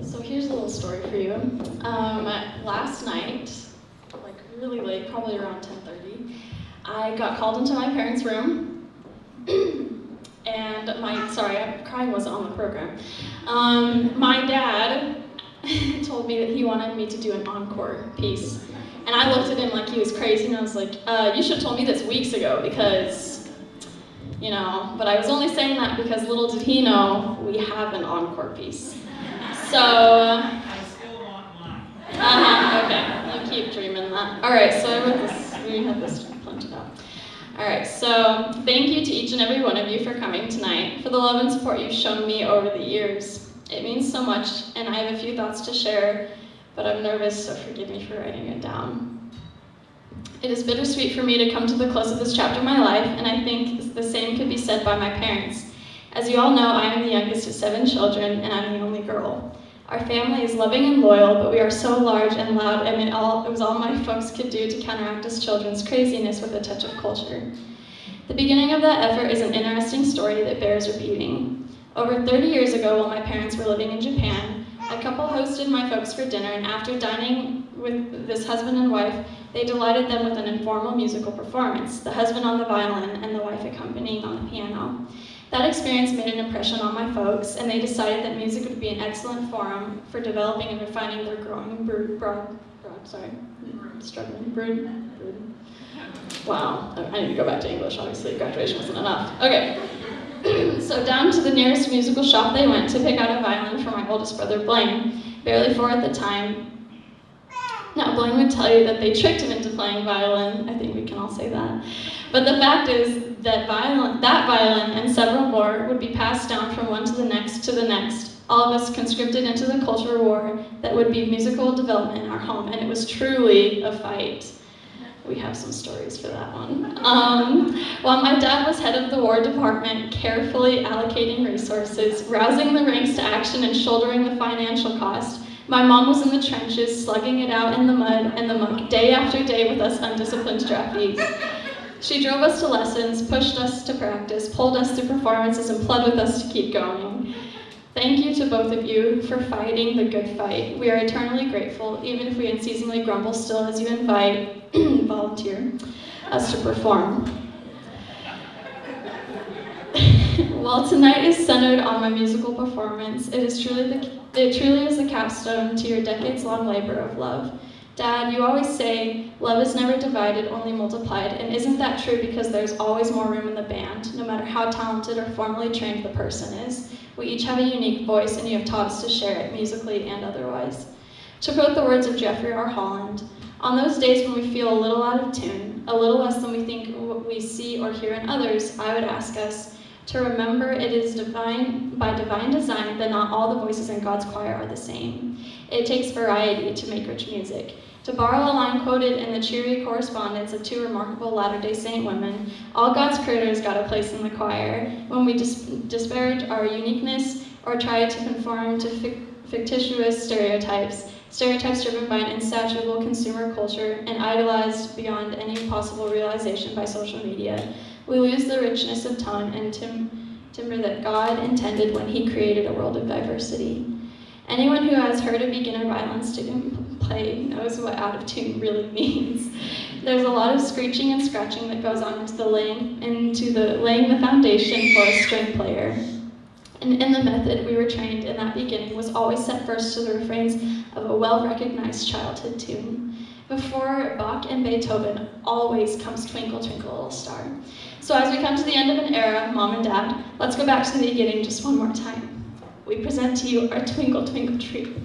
So here's a little story for you. Last night, like really late, probably around 10:30, I got called into my parents' room, and crying wasn't on the program. My dad told me that he wanted me to do an encore piece, and I looked at him like he was crazy, and I was like, you should have told me this weeks ago, because, but I was only saying that because little did he know, we have an encore piece. So, I still want mine. Okay, you keep dreaming that. All right, so I wrote this, we had this printed out. All right, so thank you to each and every one of you for coming tonight, for the love and support you've shown me over the years. It means so much, and I have a few thoughts to share, but I'm nervous, so forgive me for writing it down. It is bittersweet for me to come to the close of this chapter of my life, and I think the same could be said by my parents. As you all know, I am the youngest of 7 children, and I'm the only girl. Our family is loving and loyal, but we are so large and loud, and it was all my folks could do to counteract us children's craziness with a touch of culture. The beginning of that effort is an interesting story that bears repeating. Over 30 years ago, while my parents were living in Japan, a couple hosted my folks for dinner, and after dining with this husband and wife, they delighted them with an informal musical performance, the husband on the violin and the wife accompanying on the piano. That experience made an impression on my folks, and they decided that music would be an excellent forum for developing and refining their growing brood. Wow, I need to go back to English, obviously, graduation wasn't enough. Okay, so down to the nearest musical shop they went to pick out a violin for my oldest brother, Blaine, barely 4 at the time. Now, Blaine would tell you that they tricked him into playing violin. I think we can all say that. But the fact is that violin and several more would be passed down from one to the next, all of us conscripted into the culture war that would be musical development in our home, and it was truly a fight. We have some stories for that one. While my dad was head of the War Department, carefully allocating resources, rousing the ranks to action, and shouldering the financial cost, my mom was in the trenches, slugging it out in the mud and the muck day after day with us undisciplined draftees. She drove us to lessons, pushed us to practice, pulled us through performances, and pled with us to keep going. Thank you to both of you for fighting the good fight. We are eternally grateful, even if we unceasingly grumble still as you invite, volunteer, us to perform. While tonight is centered on my musical performance, it truly is the capstone to your decades-long labor of love. Dad, you always say, love is never divided, only multiplied, and isn't that true because there's always more room in the band, no matter how talented or formally trained the person is? We each have a unique voice, and you have taught us to share it, musically and otherwise. To quote the words of Jeffrey R. Holland, on those days when we feel a little out of tune, a little less than we think we see or hear in others, I would ask us to remember it is by divine design that not all the voices in God's choir are the same. It takes variety to make rich music. To borrow a line quoted in the cheery correspondence of 2 remarkable Latter-day Saint women, all God's critters got a place in the choir. When we disparage our uniqueness or try to conform to fictitious stereotypes driven by an insatiable consumer culture and idolized beyond any possible realization by social media, we lose the richness of tone and timbre that God intended when He created a world of diversity. Anyone who has heard a beginner violin student play knows what out of tune really means. There's a lot of screeching and scratching that goes on into laying the foundation for a string player. And in the method we were trained in that beginning was always set first to the refrains of a well-recognized childhood tune. Before Bach and Beethoven always comes Twinkle, Twinkle, Little Star. So as we come to the end of an era, Mom and Dad, let's go back to the beginning just one more time. We present to you our Twinkle, Twinkle Treat.